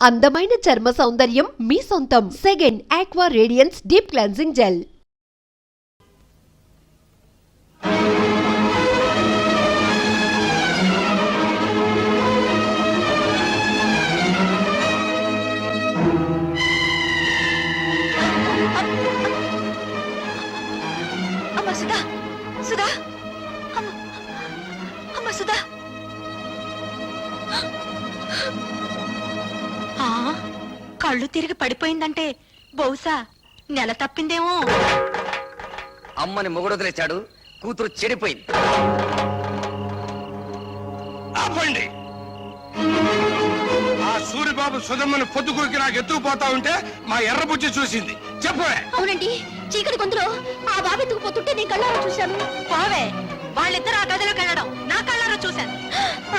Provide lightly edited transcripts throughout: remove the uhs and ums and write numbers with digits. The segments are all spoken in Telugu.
అందమైన చర్మ సౌందర్యం మీ సొంతం. Second aqua radiance deep cleansing gel. Sudha Sudha అమ్మ సుధా కళ్ళు తిరిగి పడిపోయిందంటే బహుశా నెల తప్పిందేమో. అమ్మని మొగుడొదిలేశాడు, కూతురు చెడిపోయింది. ఆపండి. ఆ సూరిబాబు సుధమ్మని పొద్దుకూరికి నాకు ఎత్తుకుపోతా ఉంటే మా ఎర్రబుజ్జి చూసింది. చెప్పవే. అవునండి, చీకటి గొంతులో ఆ బాబు ఎత్తుకుపోతుంటే నేను కళ్ళారా చూశాను. పోవే, వాళ్ళిద్దరు ఆ గదిలోకి వెళ్ళడం నా కళ్ళారా చూశాను.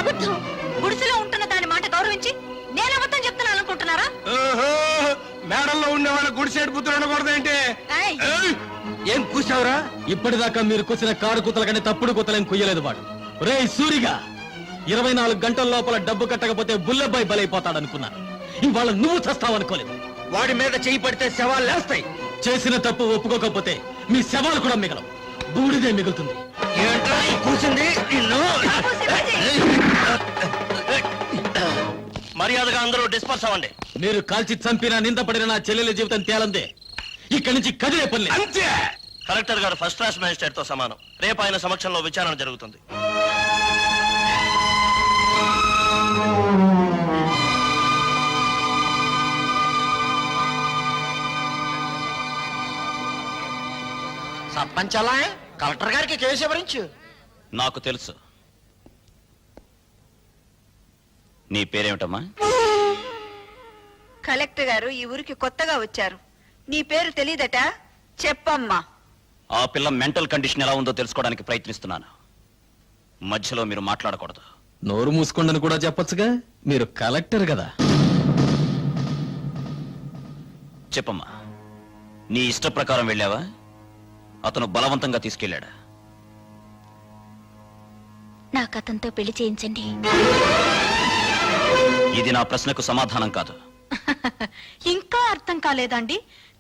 అబద్ధం. గుడిసెలో ఉంటున్న దాని మాట గౌరవించి నేను అబద్ధం చెప్తున్నాను అనుకుంటున్నారా? మేడల్లో ఉండే వాళ్ళ గుడిసేడు పుత్రుడు అనకూడదేంటి? ఏం కూసావురా? ఇప్పటిదాకా మీరు కూసిన కారు కూతల కంటే తప్పుడు కూతలేం కుయ్యలేదు వాడు. రే సూరిగా, 24 గంటల లోపల డబ్బు కట్టకపోతే బుల్లబ్బాయి బలైపోతాడనుకున్నాను. ఇవాళ నువ్వు చస్తావనుకోలేదు. వాడి మీద చేయి పడితే శవాలు లేస్తాయి. చేసిన తప్పు ఒప్పుకోకపోతే మీ శవాలు కూడా మిగలవు, బూడిదే మిగులుతుంది. ఏంట్రా కూసింది? మర్యాదగా అందరూ డిస్పర్స్ అవ్వండి. మీరు కాల్చి చంపిన నిందపడిన నా చెల్లెల జీవితం తేలందే. ఇక్కడి నుంచి కదిలే పని అంతే. కలెక్టర్ గారు ఫస్ట్ క్లాస్ మేజిస్ట్రేట్ తో సమానం. రేపు ఆయన సమక్షంలో విచారణ జరుగుతుంది. సర్పంచ్ అలా కలెక్టర్ గారికి కేసు ఎవరించు. నాకు తెలుసు. నీ పేరేమిటమ్మా? కలెక్టర్ గారు ఈ ఊరికి కొత్తగా వచ్చారు. నీ పేరు తెలీదట, చెప్పమ్మా. ఆ పిల్ల మెంటల్ కండిషన్ ఎలా ఉందో తెలుసుకోవడానికి ప్రయత్నిస్తున్నాను. మధ్యలో మీరు మాట్లాడకూడదు. నోరు మూసుకోండని కూడా చెప్పొచ్చుగా, మీరు కలెక్టర్ కదా. చెప్పమ్మా, నీ ఇష్ట ప్రకారం వెళ్ళావా? అతను బలవంతంగా తీసుకెళ్ళాడా? నాకు అతనితో పెళ్లి చేయించండి. ఇది నా ప్రశ్నకు సమాధానం కాదు. ఇంకా అర్థం కాలేదండి.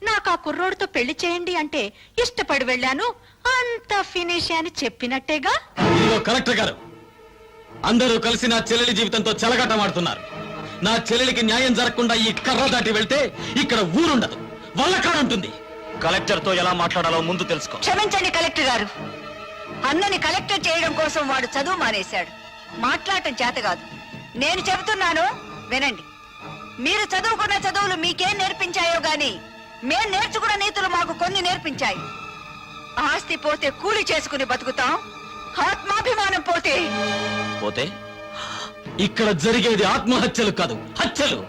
నాకు ఆ కుర్రోడితో పెళ్లి చేయండి అంటే ఇష్టపడి వెళ్ళాను, అంత ఫినిష్ అని చెప్పినట్టేగా. ఇదిగో కలెక్టర్ గారు, అందరూ కలిసి నా చెల్లెలి జీవితంతో చెలగాటమాడుతున్నారు. నా చెల్లెలికి న్యాయం జరగకుండా ఈ కర్ర దాటి వెళ్తే ఇక్కడ ఊరుండదు, వల్లకాడుంటుంది. కలెక్టర్ తో ఎలా మాట్లాడాలో ముందు తెలుసుకో. క్షమించండి కలెక్టర్ గారు, అన్నని కలెక్టర్ చేయడం కోసం వాడు చదువు మానేశాడు. మాట్లాడటం చేత కాదు. నేను చెబుతున్నాను వినండి. మీరు చదువుకున్న చదువులు మీకేం నేర్పించాయో గాని మేం నేర్చుకున్న నీతులు మాకు కొన్ని నేర్పించాయి. ఆస్తి పోతే కూలి చేసుకుని బతుకుతాం, ఆత్మాభిమానం పోతే పోతే ఇక్కడ జరిగేది ఆత్మహత్యలు కాదు, హత్యలు.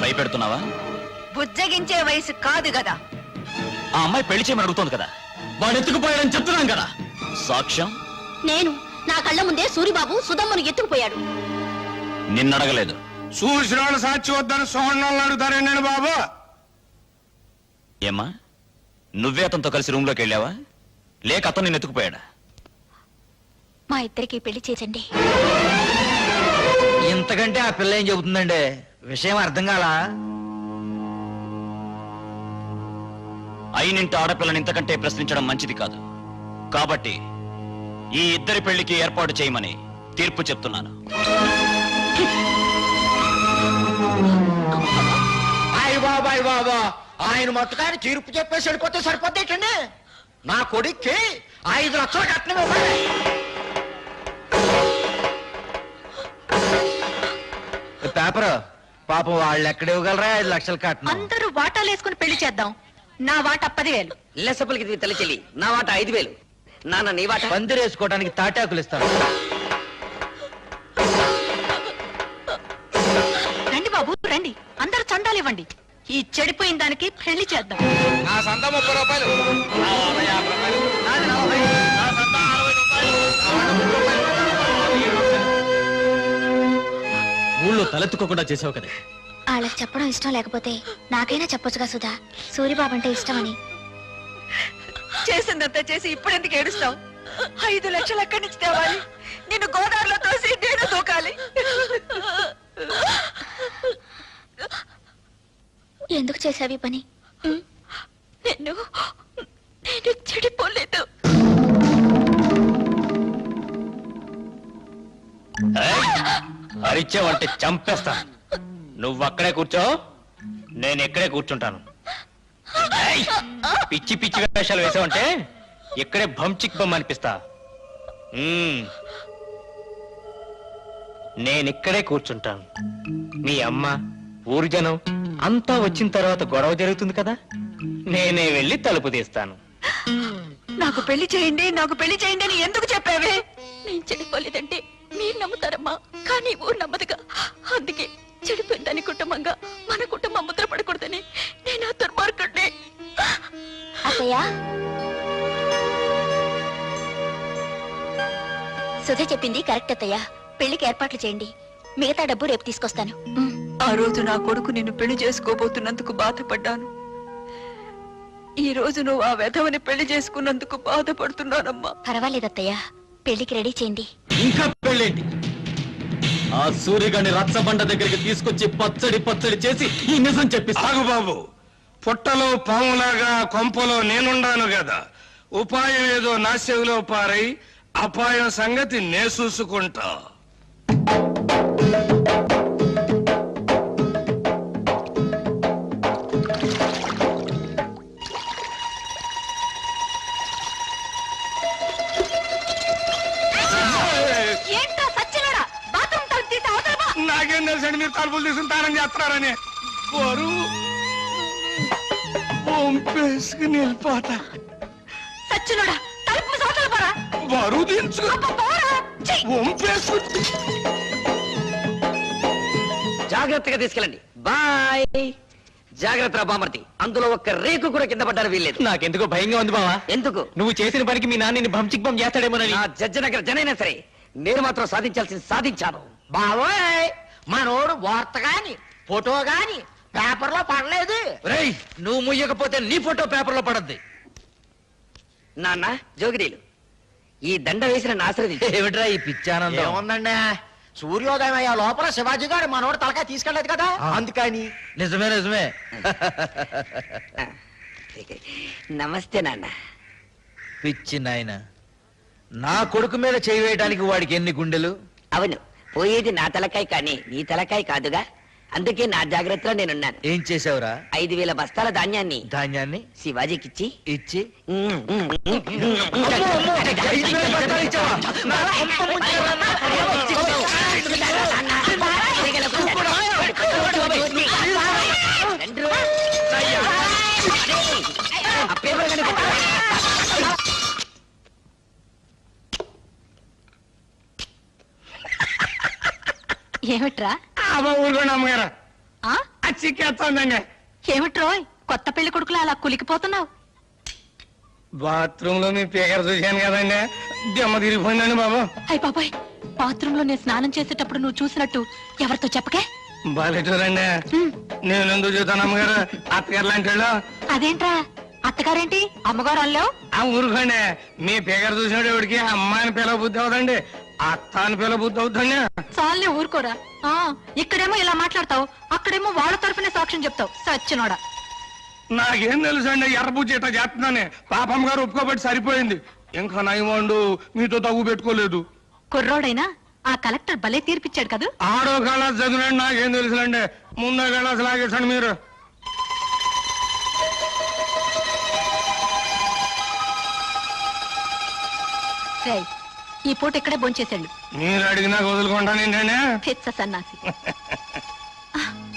భయపెడుతున్నావా? బుజ్జగించే వయసు కాదు కదా. ఆ అమ్మాయి పెళ్లి చేయమని అడుగుతోంది కదా. వాడు ఎత్తుకుపోయాడని చెప్తున్నాం కదా. సాక్ష్యం? నేను నా కళ్ళ ముందే సూరిబాబు సుధమ్మను ఎత్తుకుపోయాడు. నిన్నడగలేదు. చూసిన వాళ్ళు సాక్షి వద్దని సోహన్నాళ్ళు అడుగుతారండి బాబు. ఏమ్మా, నువ్వే అతనితో కలిసి రూమ్ లోకి వెళ్ళావా, లేక అతను నిన్ను ఎత్తుకుపోయాడా? మా ఇద్దరికి పెళ్లి చేసండి. ఇంతకంటే ఆ పిల్ల ఏం చెబుతుందండి? విషయం అర్థం కాలా? అయినింటి ఆడపిల్లని ఇంతకంటే ప్రశ్నించడం మంచిది కాదు. కాబట్టి ఈ ఇద్దరి పెళ్లికి ఏర్పాటు చేయమని తీర్పు చెప్తున్నాను. బాబాయ్ బాబా, ఆయన మొత్తకాన్ని తీర్పు చెప్పేసి వెళ్ళిపోతే సరిపోతేటండి. నా కొడుక్కి 5 లక్షలు కట్నం ఇవ్వాలి. పేపర్ పాపం వాళ్ళు ఎక్కడ ఇవ్వగలరా 5 లక్షలు కట్నం? అందరూ వాటాలు వేసుకుని పెళ్లి చేద్దాం. నా వాట 10,000. లెసపలికి తల్లి చెల్లి, నా వాట 5,000. నాన్న నీ వాట? పందిరేసుకోవడానికి తాటాకులు ఇస్తాను. రండి బాబు రండి, అందరూ చందాలు ఇవ్వండి. ఈ చెడిపోయిన దానికి పెళ్లి చేద్దాం. నా సంత 30 రూపాయలు. ఊళ్ళో తలెత్తుకోకుండా చేసావు కదా. వాళ్ళకి చెప్పడం ఇష్టం లేకపోతే నాకైనా చెప్పొచ్చుగా సుధా, సూరిబాబు అంటే ఇష్టమని. చేసిందంతా చేసి ఇప్పుడెందుకు ఏడుస్తావు? 5 లక్షలు ఎక్కడి నుంచి తేవాలి? నిన్ను గోదావరిలో తోసి నేను దూకాలి. ఎందుకు చేసావి పని? నేను చెడిపోలేదు. అరిచావంటే చంపేస్తా. నువ్వు అక్కడే కూర్చో, నేను ఇక్కడే కూర్చుంటాను. ఏయ్! పిచ్చి పిచ్చి వేషాలు వేసావంటే ఇక్కడే భంచిక్ బొమ్మ అనిపిస్తా. నేను ఇక్కడే కూర్చుంటాను. మీ అమ్మ, ఊరు జనం అంతా వచ్చిన తర్వాత గొడవ జరుగుతుంది కదా, నేనే వెళ్ళి తలుపు తీస్తాను. నాకు పెళ్లి చేయండి, నాకు పెళ్లి చేయండి అని ఎందుకు చెప్పావే? నేను చెడిపోలేదంటే మీరు నమ్ముతారమ్మా, కానీ ఊరు నమ్మదుగా. అందుకే చెడిపోయిందని కుటుంబంగా మన కుటుంబం ముద్ర పడకూడదని నేను ఆ దుర్మార్గుడిని. అత్తయ్య, సుధ చెప్పింది కరెక్ట్ అత్తయ్య. పెళ్లికి ఏర్పాట్లు చేయండి, మిగతా డబ్బు రేపు తీసుకొస్తాను. ఆ రోజు నా కొడుకు నిన్ను పెళ్లి చేసుకోబోతున్నందుకు బాధపడ్డాను. ఈ రోజు నువ్వు ఆ వెధవని పెళ్లి చేసుకున్నందుకు బాధపడుతున్నానమ్మా. పర్వాలేదు అత్తయ్య, పెళ్లికి రెడీ చేయండి. ఇంకా పెళ్ళేంటి? ఆ సూర్యగాని రచ్చబండ దగ్గరికి తీసుకొచ్చి పచ్చడి పచ్చడి చేసి ఈ నిజం చెప్పిస్తా. ఆగు బాబు, పుట్టలో పాములాగా కొంపలో నేనుండాను కదా, ఉపాయం ఏదో నా చెవిలో పారై అపాయం సంగతి నే చూసుకుంటా. ఏంటో సచ్చినోడా, బాత్రూమ్ తలుపు తీసి అవతల పో. నాకేం తెలుసండి మీరు తలుపులు తీసుకుంటారని చేస్తున్నారని. బరువు వంపేసుకుని వెళ్ళిపోతా. సచ్చినోడా, తలుపు మూసి అవతల పోరా. బరువు దించు పోరా. ఛీ! వంపేసుకుంటే జాగ్రత్తగా తీసుకెళ్ళండి. బాయ్. జాగ్రత్త బామర్తి, అందులో ఒక్క రేకు కూడా కింద పడ్డారు వీల్లేదు. నాకెందుకో భయంగా ఉంది బావా. ఎందుకు? నువ్వు చేసిన పనికి మీ నాన్నని భంచిక్ బొమ్మ చేస్తాడేమోనని. నా జడ్జినగర జనైనా సరే నేను మాత్రం సాధించాల్సింది సాధించాను. బావోయ్, మనోడు వార్త గాని ఫోటో గాని పేపర్ లో పడలేదు. రేయ్, నువ్వు ముయ్యకపోతే నీ ఫోటో పేపర్ లో పడద్ది. నాన్న జోగిరీలు, ఈ దండ వేసిన ఆశ్రది ఏమిట్రా ఈ పిచ్చానందం? ఏముందండి, సూర్యోదయం అయ్యే లోపల శివాజీ గారు మనోడు తలకాయ తీసుకెళ్లేదు కదా, అందుకని. నిజమే నిజమే. నమస్తే నాన్న. పిచ్చి నాయన, నా కొడుకు మీద చేయి వేయడానికి వాడికి ఎన్ని గుండెలు? అవును, పోయేది నా తలకాయ కానీ నీ తలకాయ కాదుగా, అందుకే నా జాగ్రత్తలో నేనున్నాను. ఏం చేసావురా? 5,000 బస్తాల ధాన్యాన్ని ధాన్యాన్ని శివాజీకిచ్చి ఇచ్చి 5,000 బస్తాలు ఇచ్చావా? నా కొంప ముంచావా? ఆ పేపర్ కానీ ఏమిట్రా? ఊరుకోండి అమ్మగారు, ఆ? అది చిక్కేస్తుందండి. ఏమిట్రోయ్, కొత్త పెళ్లి కొడుకులా అలా కులికిపోతున్నావు? బాత్రూమ్ లో మీ పేకర చూశాను కదండి, దెమ్మ తిరిగిపోయిందండి బాబు. అయ్య బాబాయ్, బాత్రూమ్ లో నేను స్నానం చేసేటప్పుడు నువ్వు చూసినట్టు ఎవరితో చెప్పకే. బాలేటూరండి, నేను ఎందుకు చూస్తాను అమ్మగారు, అత్తగారు లాంటి వాళ్ళు. అదేంట్రా, అత్తగారేంటి అమ్మగారు అల్లావు? ఆ ఊరుకోండి, మీ పేకర చూసినట్టు ఎవరికి అమ్మాయిని పిల్ల బుద్ధి అవుదండి, అత్త అని పిల్ల బుద్ధి అవుతుంది. చాలే ఊరుకోరా. ఆ, ఇక్కడేమో ఇలా మాట్లాడతావు, అక్కడేమో వాళ్ళ తరఫునే సాక్ష్యం చెప్తావు. సచ్చినోడా. నాకేం తెలుసండి, ఎర్రబుజ్జి ఇట్లా చేస్తున్నానే, పాపం గారు ఒప్పుకోబట్టి సరిపోయింది. ఇంకా నయమండు మీతో తగ్గు పెట్టుకోలేదు. కుర్రోడైనా ఆ కలెక్టర్ భలే తీర్పిచ్చాడు కదా. ఆడో కళాసు చదివినండి, నాకేం తెలుసులండి, ముందో కళాసు లాగేసండి మీరు. రేయ్, ఈ పూట ఇక్కడే భోంచేసాడు. మీరు అడిగినా వదులుకుంటానండి. పిచ్చ సన్నాసి.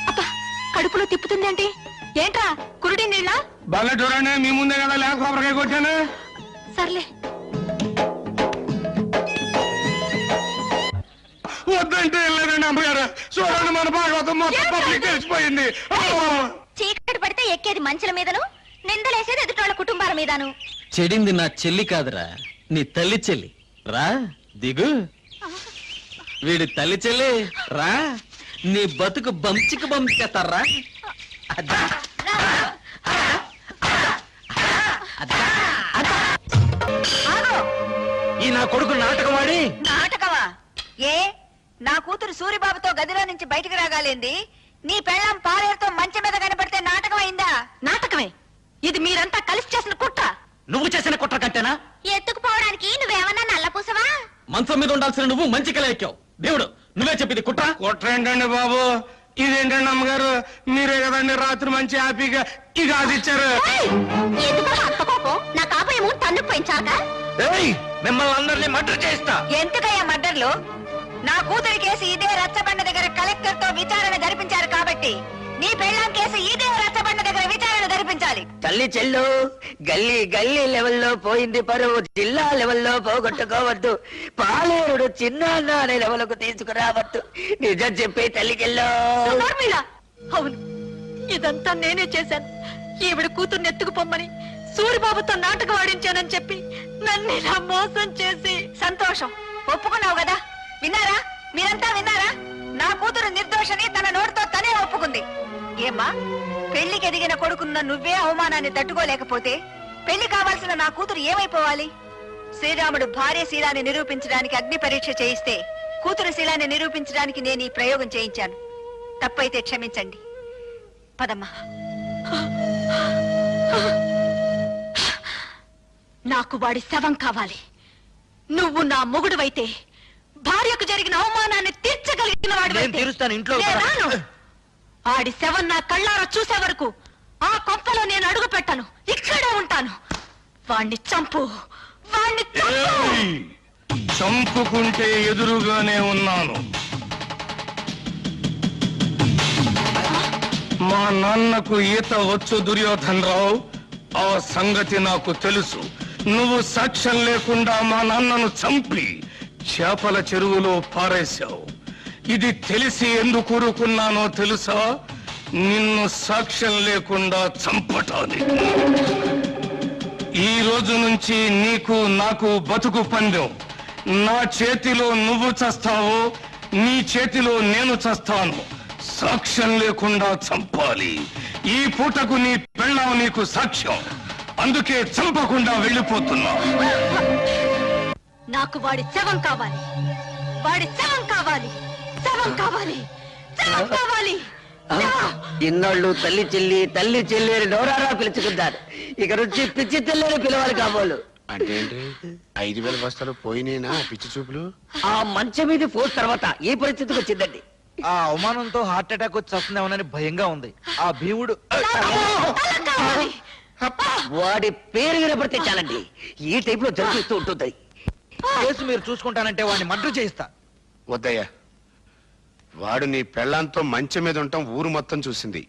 అబ్బా, కడుపులో తిప్పుతుందేంటి? ఏంట్రా కురుడి నీళ్ళ? బాగా చూడండి, మీ ముందే కదా లేక కొబ్బరికాయ కొట్టాను. సర్లే. వద్దంటే వెళ్ళలేదండి అమ్మగారు, చూడండి మన భాగవతం మొత్తం పబ్లిక్ తెలిసిపోయింది. చీకటి పడితే ఎక్కేది మంచుల మీదను, నిందలేసేది ఎదుటోళ్ళ కుటుంబాల మీదను. చెడింది నా చెల్లి కాదురా, నీ తల్లి చెల్లి. రా దిగు. వీడి తల్లి చెల్లి రా, నీ బతుకు బంచికి బంచేస్తారా. ఈ నా కొడుకు నాటకమాడి. నాటకమా? ఏ, నా కూతురు సూరిబాబుతో గదిలో నుంచి బయటికి రాగాలేంది, నీ పెళ్ళాం పాలేరుతో మంచం మీద కనబడితే నాటకం ఇది మీరంతా కలిసి చేసిన కుట్ర. నువ్వు చేసిన కుట్ర కంటేనా? ఎత్తుకుపోవడానికి నువ్వేమన్నా నల్లపూసవా? మంచం మీద ఉండాల్సిన నువ్వు మంచి కల ఎక్కావు. దేవుడు నువ్వే చెప్పింది కుట్ర. కుట్ర ఏంటండి బాబు? ఇదేంటండి అమ్మగారు? మీరే కదండి రాత్రి మంచి హ్యాపీగా ఇక అది ఇచ్చారు. ఎందుకు అంత కోపం? నా కాపేమో తన్ను పెంచాక మిమ్మల్ని అందరినీ మర్డర్ చేస్తా. ఎందుకయ్యా మర్డర్లు? నా కూతురి కేసు ఇదే రచ్చబండ దగ్గర కలెక్టర్ తో విచారణ జరిపించారు కాబట్టి నీ పెళ్ళాం కేసు ఇదే రచ్చబండ దగ్గర విచారణ జరిపించాలి. తల్లి చెల్లు గల్లీ గల్లీ లెవెల్లో పోయింది పరువు, జిల్లా లెవెల్లో పోగొట్టుకోవద్దు, పాలేరుడు చిన్న అనే లెవెల్కు తీసుకురావద్దు. నిజం చెప్పే తల్లి చెల్లు. నోర్మిళ, అవును ఇదంతా నేనే చేశాను. ఈవిడ కూతుర్ని ఎత్తుకుపోమ్మని సూరిబాబుతో నాటకం ఆడించానని చెప్పి నన్ను ఇలా మోసం చేసి. సంతోషం, ఒప్పుకున్నావు కదా. విన్నారా? మీరంతా విన్నారా? నా కూతురు నిర్దోషని తన నోటితో తనే ఒప్పుకుంది. ఏమ్మా, పెళ్లికి ఎదిగిన కొడుకున్న నువ్వే అవమానాన్ని తట్టుకోలేకపోతే పెళ్లి కావాల్సిన నా కూతురు ఏమైపోవాలి? శ్రీరాముడు భార్య శీలాన్ని నిరూపించడానికి అగ్ని పరీక్ష చేయిస్తే కూతురు శీలాన్ని నిరూపించడానికి నేను ఈ ప్రయోగం చేయించాను. తప్పైతే క్షమించండి. పదమ్మా. నాకు వాడి శవం కావాలి. నువ్వు నా మొగుడువైతే భార్యకు జరిగిన అవమానాన్ని తీర్చగలిగిన నేను తీరుస్తాను. ఇంట్లో వాడు. ఆడి శవం నా కళ్ళారా చూసే వరకు ఆ కొంపలో నేను అడుగు పెట్టను. ఇక్కడే ఉంటాను. వాణ్ణి చంపు, వాణ్ణి చంపు. ఏయ్! చంపుకుంటే ఎదురుగానే ఉన్నాను. మా నాన్నకు ఈత వచ్చు దుర్యోధన్ రావు, ఆ సంగతి నాకు తెలుసు. నువ్వు సాక్ష్యం లేకుండా మా నాన్నను చంపి చేపల చెరువులో పారేశావు. ఇది తెలిసి ఎందుకు ఊరుకున్నానో తెలుసా? నిన్ను సాక్ష్యం లేకుండా చంపటానికి. ఈ రోజు నుంచి నీకు నాకు బతుకు పందెం. నా చేతిలో నువ్వు చస్తావు, నీ చేతిలో నేను చస్తాను. సాక్ష్యం లేకుండా చంపాలి. ఈ పూటకు నీ పెళ్ళాం నీకు సాక్ష్యం. అందుకే చంపకుండా వెళ్ళిపోతున్నా. నాకు వాడి శవం కావాలి. వాడి శవం కావాలి. శవం కావాలి. శవం కావాలి. ఇన్నాళ్ళు తల్లి చెల్లి అని నోరారా పిలుచుకుంటారు. ఇక నుంచి పిచ్చి తెల్లని పిలవాలి కాబోలు. అంటే ఏంటి? 5,000 బస్తాలు పోయినేనా పిచ్చి చూపులు? ఆ మంచం మీద ఫోర్స్ తర్వాత ఈ పరిస్థితికి వచ్చిందండి. ఆ అవమానంతో హార్ట్ అటాక్ వచ్చి వస్తుందేమోనని భయంగా ఉంది. ఆ భీముడు కావాలి. వాడి పేరు వినపడితే చాలండి ఈ టైప్ లో జరిపిస్తూ ఉంటుంది. కేసు మీరు చూసుకుంటానంటే వాడిని మర్డర్ చేయిస్తా. వద్దయ్యా, వాడు నీ పెళ్ళాంతో మంచం మీద ఉండటం ఊరు మొత్తం చూసింది.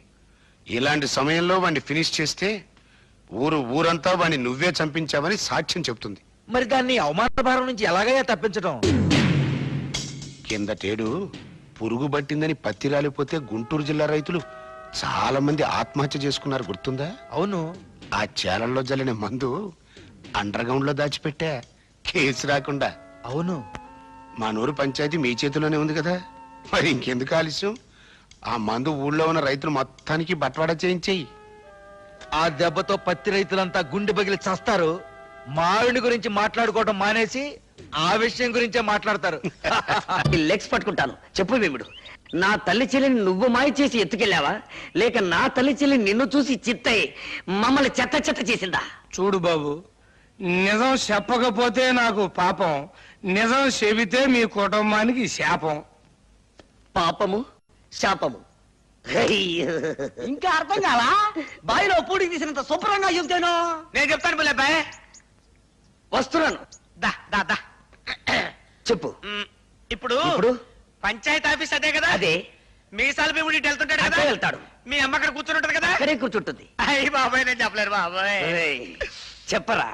ఇలాంటి సమయంలో వాడిని ఫినిష్ చేస్తే ఊరంతా వాడిని నువ్వే చంపించావని సాక్ష్యం చెప్తుంది. మరి దాన్ని అవమాన భారం నుంచి ఎలాగయ్యా తప్పించడం? కిందటేడు పురుగు పట్టిందని పత్తి రాలిపోతే గుంటూరు జిల్లా రైతులు చాలా మంది ఆత్మహత్య చేసుకున్నారు, గుర్తుందా? అవును. ఆ చేలల్లో జల్లిన మందు అండర్ గ్రౌండ్ లో దాచిపెట్టా, కేసు రాకుండా. అవును. మా నూరు పంచాయతీ మీ చేతిలోనే ఉంది కదా, మరి ఇంకెందుకు ఆలస్యం? ఆ మందు ఊళ్ళో ఉన్న రైతులు మొత్తానికి బట్వాడా చేయించేయి. ఆ దెబ్బతో పత్తి రైతులంతా గుండె పగిలి చస్తారు. మావిడి గురించి మాట్లాడుకోవడం మానేసి ఆ విషయం గురించే మాట్లాడతారు. లెగ్స్ పట్టుకుంటాను. చెప్పు భీముడు, నా తల్లి చెల్లిని నువ్వు మాయ చేసి ఎత్తుకెళ్ళావా, లేక నా తల్లి చెల్లి నిన్ను చూసి చిత్తయి మమ్మల్ని చెత్త చెత్త చేసిందా? చూడు బాబు, నిజం చెప్పకపోతే నాకు పాపం, నిజం చెబితే మీ కుటుంబానికి శాపం. పాపము శాపము ఇంకా అర్థం కాలా? బావిలో పూడికి తీసినంత శుభ్రంగా చెబుతాను. నేను చెప్తాను పిల్లబాయ్. వస్తున్నాను. దా దా దా. చెప్పు. ఇప్పుడు ఇప్పుడు పంచాయతీ ఆఫీస్ అదే కదా? అదే. మీసాల భీముడి ఇటు వెళ్తుంటాడు కదా? అక్కడే వెళ్తాడు. మీ అమ్మ అక్కడ కూర్చుని ఉంటది కదా? అక్కడే కూర్చుంటుంది. అయ్యి బాబాయ్, నేను చెప్పలేరు బాబాయ్. ఏయ్, చెప్పరా.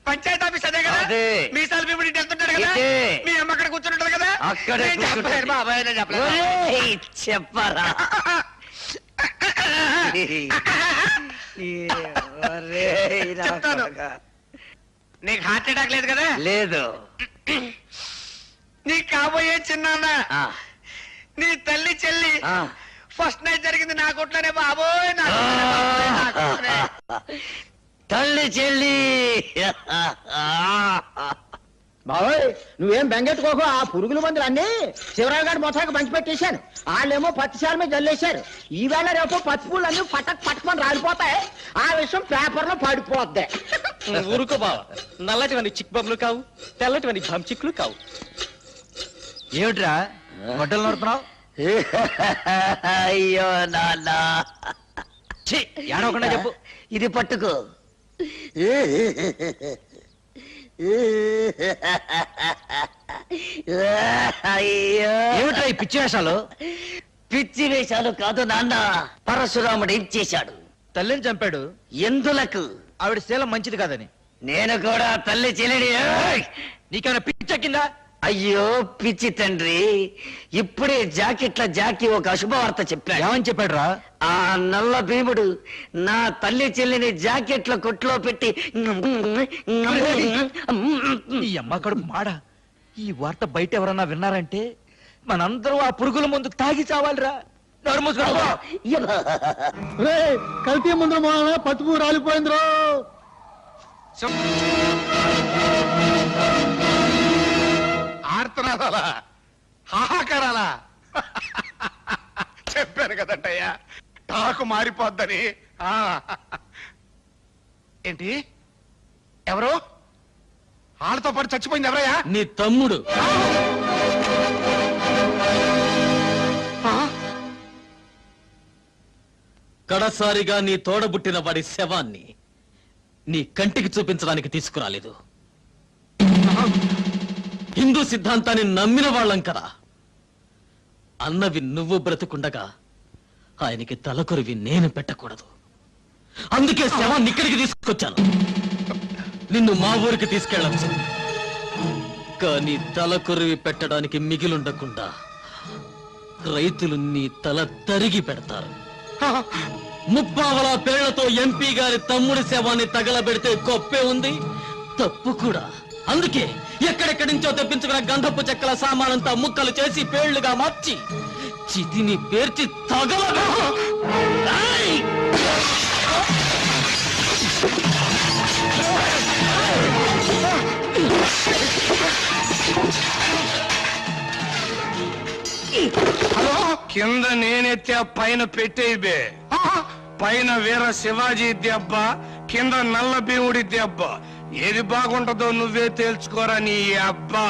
పంచాయతీ ఆఫీస్ అదే కదా? అదే. మీసాల భీముడి ఇటు వెళ్తుంటాడు కదా? ఇటే. మీ అమ్మ అక్కడ కూర్చుని ఉంటది కదా? అక్కడే నేను చెప్పలేరు కూర్చుంటుంది. బాబాయ్, నేను చెప్పలేరు. ఒరేయ్, చెప్పరా. ఒరేయ్, నా చెప్తాను. కొడకా. నీకు హార్ట్ అటాక్ లేదు కదా? లేదు. నీ కాబోయే చిన్నాన్న, ఆ, నీ తల్లి చెల్లి ఆ. ఫస్ట్ నైట్ జరిగింది నా కొట్లోనే బాబోయ్. నా కొట్లోనే బాబోయ్, నా కొట్లోనే. తల్లి చెల్లి బాబోయ్ నువ్వేం బెంగెట్టుకోకు, ఆ పురుగుల మందులు అన్ని శివరావు గారి మొత్తానికి పంచి పెట్టేశాను. వాళ్ళేమో పత్తిశాల మీద జల్లేశారు. ఈవేళ రేపు పత్తి పూలు అన్ని పట్టకమని రాలిపోతాయి. ఆ విషయం పేపర్ లో పడిపోద్ది. ఊరుకో బావ, నల్లటివని చిక్ బొమ్మలు కావు, తెల్లటివని భంచిక్లు కావు. ఏమిట్రా గొడ్డలు నడుపుతున్నావు? అయ్యో నాన్న, ఏడవకుండా చెప్పు. ఇది పట్టుకో. అయ్యో, ఏమిట్రా ఈ పిచ్చి వేషాలు? పిచ్చి వేషాలు కాదు నాన్న, పరశురాముడు ఏం చేశాడు? తల్లిని చంపాడు. ఎందులకు? ఆవిడ శీలం మంచిది కాదని. నేను కూడా తల్లి చెల్లిని. నీకేమైనా పిచ్చెక్కిందా? అయ్యో పిచ్చి తండ్రి, ఇప్పుడే జాకీ ఒక అశుభవార్త చెప్పాడు. ఏమని చెప్పాడురా? ఆ నల్ల భీముడు నా తల్లి చెల్లిని జాకెట్ల కొట్లో పెట్టి ఈ అమ్మ కడుపు మాడ. ఈ వార్త బయట ఎవరన్నా విన్నారంటే మనందరూ ఆ పురుగుల ముందు తాగి చావాలిరా. నోరు మూసుకో. కల్తీ ముందు పసుపు రాలిపోయిందిరో. ఆర్తనాదాలా, హాహాకారాలా? చెప్పాను కదంటయ్యా, టాకు మారిపోద్దని. ఆ. ఏంటి? ఎవరు? వాళ్ళతో పాటు చచ్చిపోయింది ఎవరయ్యా? నీ తమ్ముడు. కడసారిగా నీ తోడబుట్టిన వాడి శవాన్ని నీ కంటికి చూపించడానికి తీసుకురాలేదు. హిందూ సిద్ధాంతాన్ని నమ్మిన వాళ్ళం కదా. అన్నవి నువ్వు బ్రతుకుండగా ఆయనకి తలకొరివి నేను పెట్టకూడదు. అందుకే శవాన్ని ఇక్కడికి తీసుకొచ్చాను. నిన్ను మా ఊరికి తీసుకెళ్ళచ్చు, కానీ తలకొరివి పెట్టడానికి మిగిలుండకుండా రైతులు నీ తల తరిగి పెడతారు. ముప్పావల పేళ్లతో ఎంపీ గారి తమ్ముడి శవాన్ని తగలబెడితే గొప్పే ఉంది, తప్పు కూడా. అందుకే ఎక్కడెక్కడి నుంచో తెప్పించుకున్న గంధపు చెక్కల సామానంతా ముక్కలు చేసి పేళ్లుగా మార్చి చితిని పేర్చి తగల. కింద నేనెత్తే పైన పెట్టేబే. పైన వీర శివాజీ దెబ్బ, కింద నల్ల భీముడి దెబ్బ. ఏది బాగుంటుందో నువ్వే తేల్చుకోరా నీ అబ్బా.